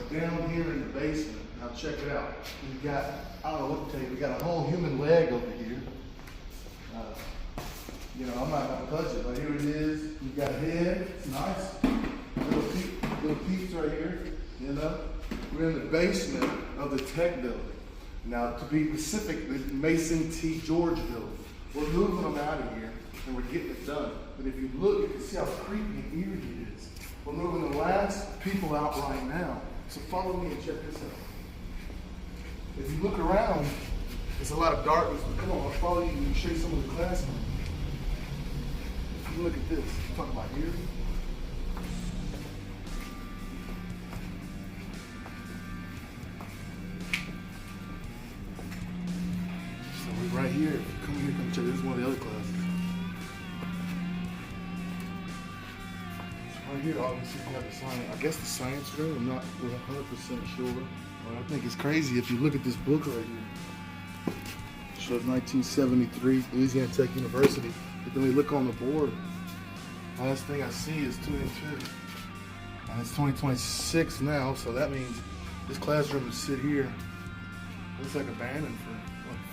But down here in the basement, now check it out. We've got, I don't know what to tell you, we got a whole human leg over here. You know, I'm not gonna touch it, but here it is. We've got a head, it's nice. Little peeps right here, you know. We're in the basement of the tech building. Now, to be specific, the Mason T. George building. We're moving them out of here, and we're getting it done. But if you look, you can see how creepy and eerie it is. We're moving the last people out right now. So follow me and check this out. If you look around, there's a lot of darkness, but come on, I'll follow you and show you some of the classrooms. If you look at this, talk about here. So we're right here. Come here, come check. This is one of the other classes. Right here, obviously, you have the science. I guess the science room. I'm not 100% sure. But I think it's crazy if you look at this book right here. It shows 1973, Louisiana Tech University. But then we look on the board. Last thing I see is 2 and 2. And it's 2026 now, so that means this classroom will sit here. Looks like abandoned for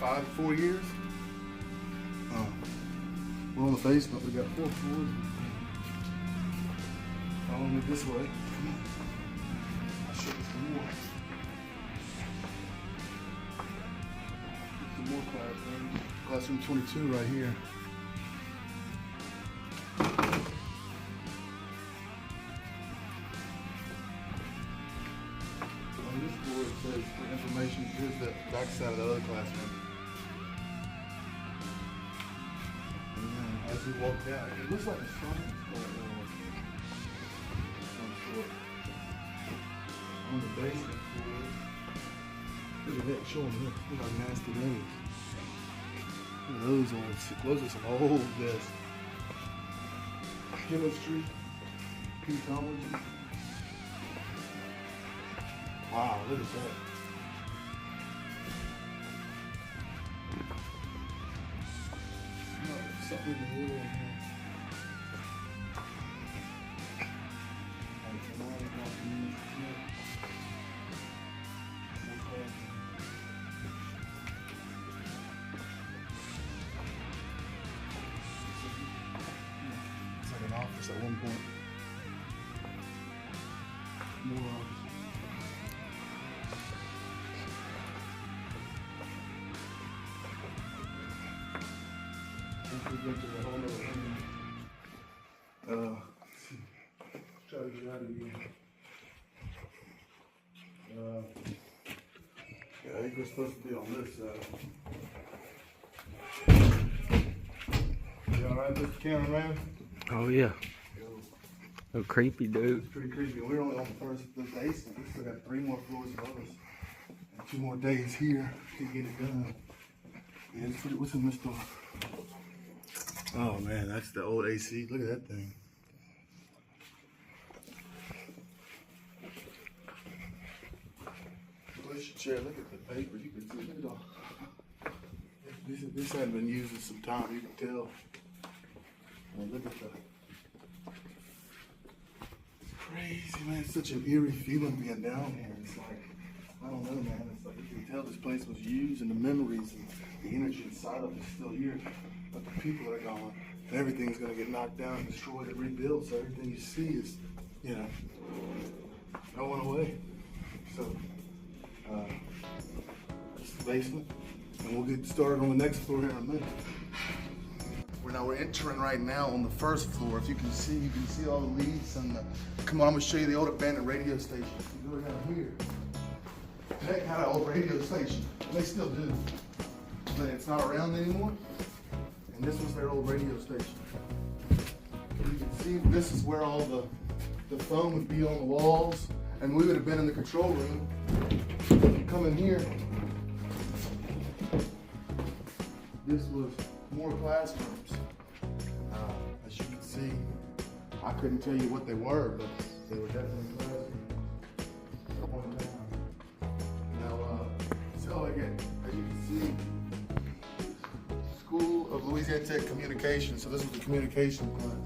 what, 4 years? We're on the basement. We got 4 floors. Follow me this way. Come on. I'll show you some more. Some more classrooms. Classroom 22 right here. On this board it says for information, here's the back side of the other classroom. And then as we walk out, it looks like a science going on. On the basement floor. Look at that, show them here. Look how nasty that is. Look at those old, those are some old desks. Chemistry, ecology. Wow, look at that. Oh, something in the middle in here. It's like an office at one point. More office. I think we get to the whole other end. Try to get out of here. Yeah, I think we're supposed to be on this side. You alright, Mr. Cameraman? Oh yeah. Oh, creepy, dude. It's pretty creepy. We're only on the basement. We still got 3 more floors above us. And 2 more days here to get it done. Yeah, it's pretty, what's in this door? Oh man, that's the old AC. Look at that thing. Push chair, look at the paper. You can see it all. This hadn't been used in some time, you can tell. And look at that. It's crazy, man. It's such an eerie feeling being down here. It's like, I don't know, man. It's like you can tell this place was used and the memories and the energy inside of it is still here. But the people are gone. And everything's going to get knocked down, destroyed, and rebuilt. So everything you see is, you know, going away. So, this is the basement. And we'll get started on the next floor here in a minute. We're entering right now on the first floor. If you can see all the leads and the, come on, I'm gonna show you the old abandoned radio station. You go down here. Tech had an old radio station. They still do. But it's not around anymore. And this was their old radio station. You can see this is where all the phone would be on the walls. And we would have been in the control room. You come in here. This was more classrooms. As you can see, I couldn't tell you what they were, but they were definitely classrooms. Now, so again, as you can see, School of Louisiana Tech Communication. So this was the communication class.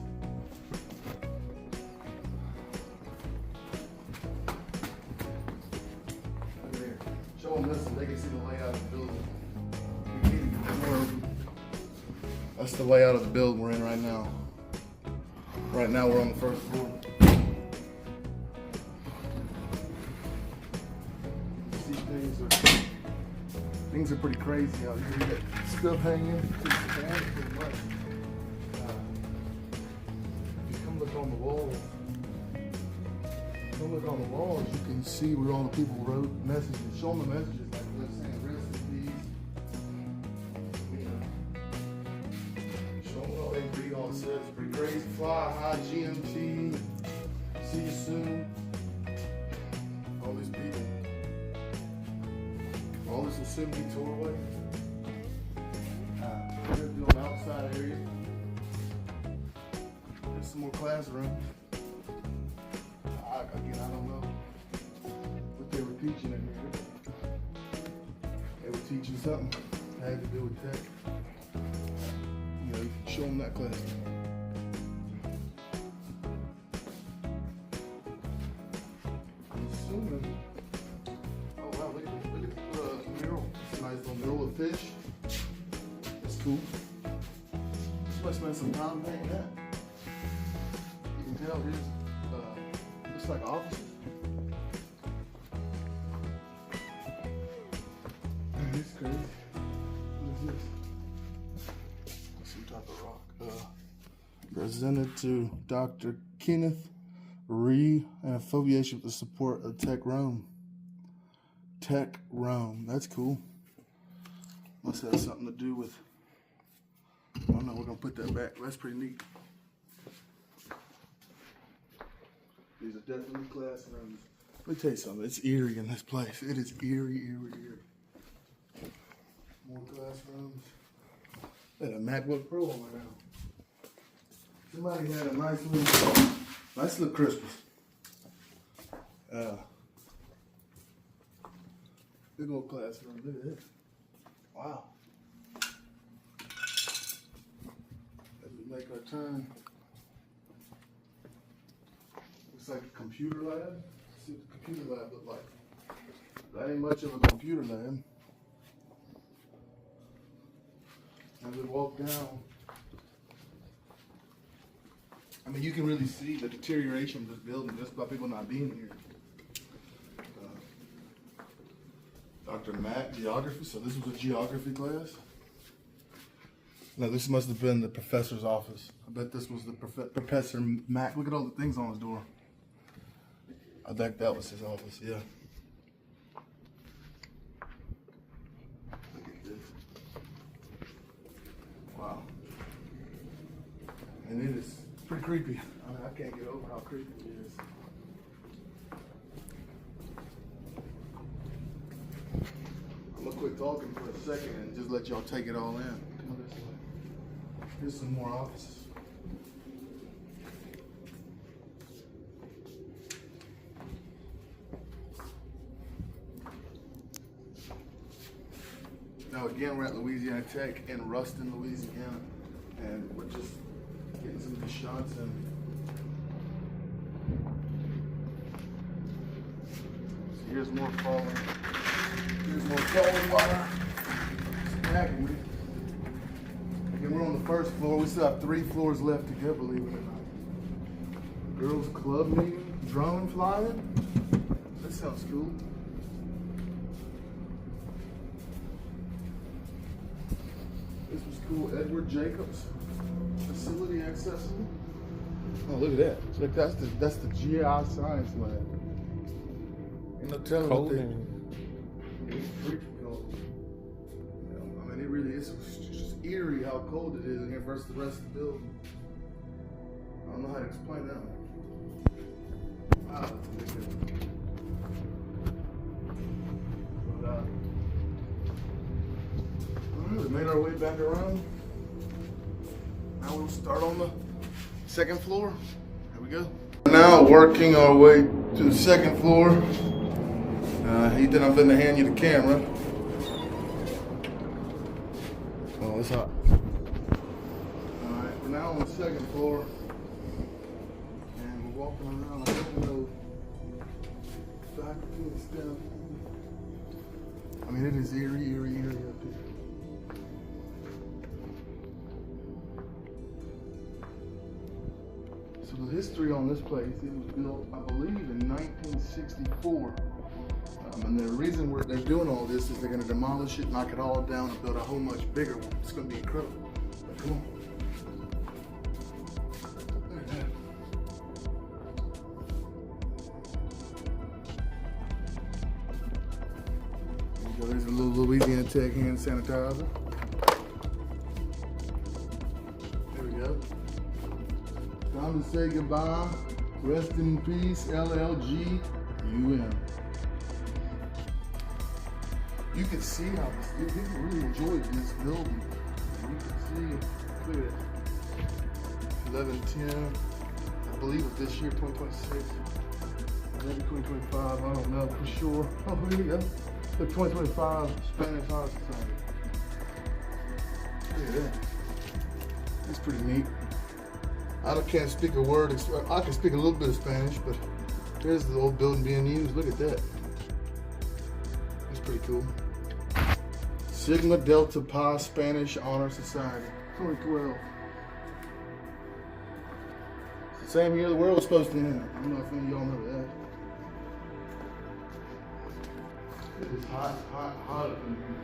Show them this so they can see the layout of the building. We need to get more. That's the layout of the building we're in right now. Right now we're on the first floor. See, things are pretty crazy out here. You got stuff hanging to the stand pretty much. If you come look on the walls, you can see where all the people wrote messages. Show them the messages like they're saying rest in peace. Show them all they read all it says. It's pretty crazy. Fly high, GMT. See you soon. All these people. All this assembly tourway. We're gonna do an outside area. There's some more classrooms. Again, I don't know what they were teaching in here. They were teaching something that had to do with tech. You know, you can show them that class. I'm assuming. Oh wow, look at the mural. It's a nice little mural of fish. That's cool. Somebody spent some time painting that. You can tell here's looks like offices. It's crazy. What is this? Some type of rock. Presented to Dr. Kenneth Ree in affiliation with the support of Tech Rome. Tech Rome. That's cool. Must have something to do with. I don't know. We're gonna put that back. That's pretty neat. These are definitely classrooms. Let me tell you something. It's eerie in this place. It is eerie. More classrooms. They had a MacBook Pro on right now. Somebody had a nice little Christmas. Big old classroom. Look at this. Wow. As we make our turn. It's like a computer lab. Let's see what the computer lab look like. That ain't much of a computer lab. As we walk down, I mean, you can really see the deterioration of this building just by people not being here. Dr. Mack, geography. So this was a geography class. No, this must have been the professor's office. I bet this was the Professor Mack. Look at all the things on his door. I think that was his office, yeah. Look at this. Wow. And it is pretty creepy. I mean, I can't get over how creepy it is. I'm gonna quit talking for a second and just let y'all take it all in. Come on this way. Here's some more offices. Now again, we're at Louisiana Tech in Ruston, Louisiana, and we're just getting some good shots in. So here's more falling. Here's more falling water. Smacking me. Again, we're on the first floor. We still have 3 floors left to go, believe it or not. Girls club meeting, drone flying. That sounds cool. This was cool. Edward Jacobs facility accessible. Oh, look at that! Look, that's the GI science lab. Ain't no telling what they. It's freaky cold. You know, I mean, it really is. It's just eerie how cold it is in here versus the rest of the building. I don't know how to explain that one. Wow, that's a big difference. We made our way back around. Now we'll start on the second floor. Here we go. Now working our way to the second floor. Ethan, I'm going to hand you the camera. Oh, it's hot. Alright, we're now on the second floor. And we're walking around. I don't know faculty and stuff. I mean, it is eerie up here. So the history on this place, it was built, I believe, in 1964. And the reason they're doing all this is they're going to demolish it, knock it all down, and build a whole much bigger one. It's going to be incredible. But come on. Look at that. There you go. There's a little Louisiana Tech hand sanitizer. There we go. Time to say goodbye. Rest in peace, LLGUM. You can see how people really enjoyed this building. You can see, look at it. 1110, I believe it's this year, 2026. Maybe 2025, I don't know for sure. Oh, here we go. Look, 2025 Spanish Honor Society. Look at that. That's pretty neat. I can't speak a word. I can speak a little bit of Spanish, but there's the old building being used. Look at that. That's pretty cool. Sigma Delta Pi Spanish Honor Society, 2012. It's the same year the world was supposed to end. I don't know if any of y'all know that. It is hot up in here.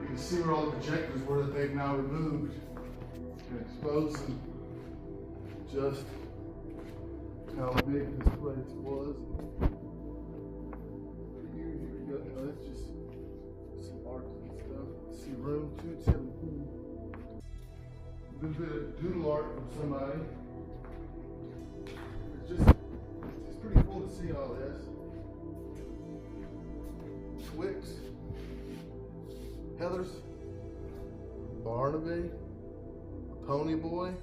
You can see where all the projectors were that they've now removed and exposed them. Just how big this place was. Here we go. You know, that's just some art and stuff. Let's see, room 217. A little bit of doodle art from somebody. It's pretty cool to see all this. Twix, Heathers, Barnaby, Pony Boy.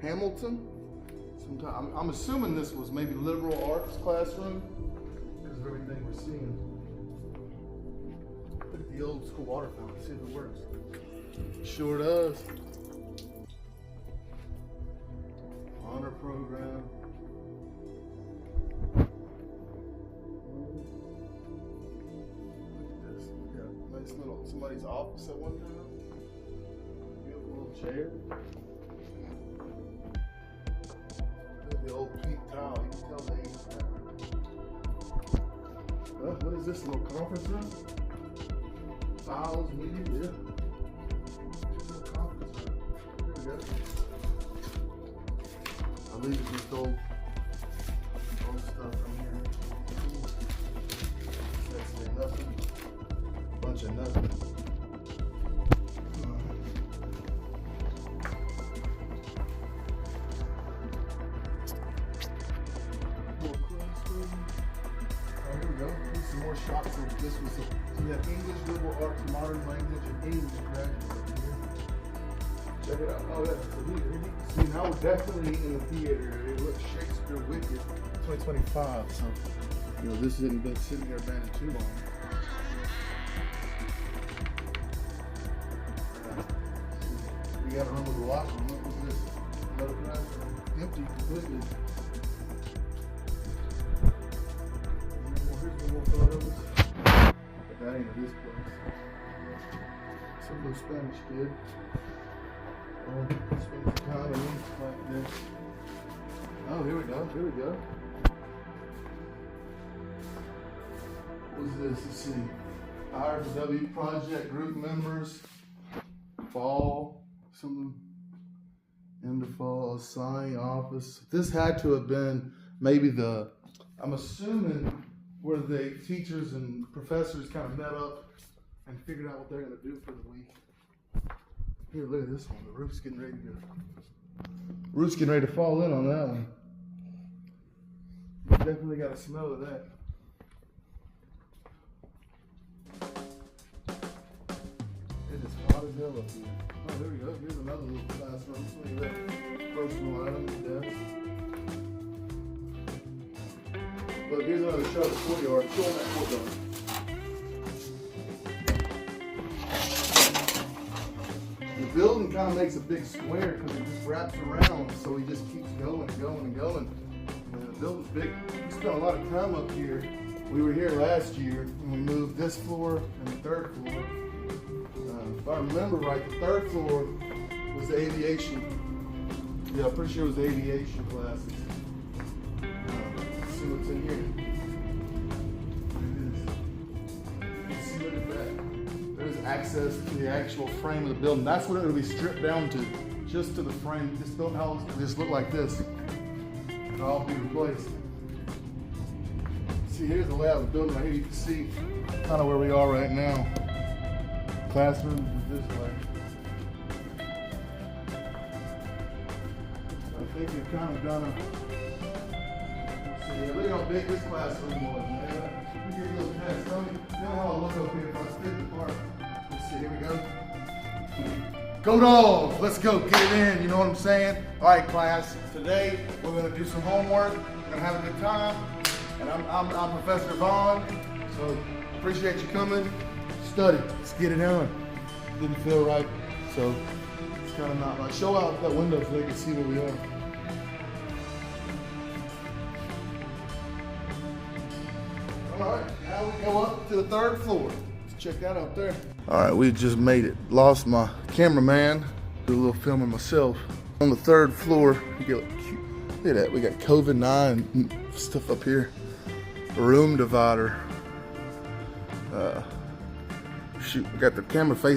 Hamilton. I'm assuming this was maybe liberal arts classroom because of everything we're seeing. Look at the old school water fountain, see if it works. Sure does. Honor program. Look at this. Yeah, nice little somebody's office at one time. Beautiful little chair. The old pink tile, you can tell they used that. What is this, little conference room? Files, media, yeah. Little conference room. There we go. I believe it's just old stuff from here. That's nothing. Bunch of nothing. More shots of this was we have English, liberal arts, modern language, and English graduate here. Check it out. Oh, that's the theater. See, now we're definitely in the theater. It looks Shakespeare Wicked 2025. So, you know, this hasn't been sitting there abandoned too long. We got a room with a locker room. What was this? Another classroom. Empty completely. But that ain't this place. Some little Spanish kid. Spanish economy like this. Oh, here we go. Here we go. What is this? Let's see. IRW project group members. Fall. Something. End of fall. Assigned office. This had to have been maybe I'm assuming where the teachers and professors kind of met up and figured out what they're going to do for the week. Here, look at this one. The roof's getting ready to fall in on that one. Definitely got a smell of that. It is hot as hell up here. Oh, there we go. Here's another little classroom. Look at that. Personal items, desk. Look, here's another shot of the courtyard. Show them that courtyard. The building kind of makes a big square because it just wraps around, so he just keeps going and going and going. And the building's big. We spent a lot of time up here We were here last year and we moved this floor and the third floor. If I remember right, the third floor was the aviation. Yeah, I'm pretty sure it was the aviation classes. Let's see what's in here. See, look at that. There's access to the actual frame of the building. That's what it would be stripped down to, just to the frame. This building house will just look like this. It'll all be replaced. See, here's the layout of the building right here. You can see kind of where we are right now. Classrooms is this way. I think we've kind of done a. See, look at how big this classroom was, man. Let me give you a little test. Tell me how I look up here if I split it apart. Let's see, here we go. Go Dogs! Let's go, get it in, you know what I'm saying? All right, class, today we're gonna do some homework, we're gonna have a good time, and I'm Professor Vaughn, so appreciate you coming, study, let's get it done. Didn't feel right, so it's kind of not right. Show out that window so they can see where we are. All right, now we go up to the third floor. Let's check that out there. All right, we just made it. Lost my cameraman. Do a little filming myself. On the third floor, look at that. We got COVID-9 stuff up here. A room divider. Shoot, we got the camera face.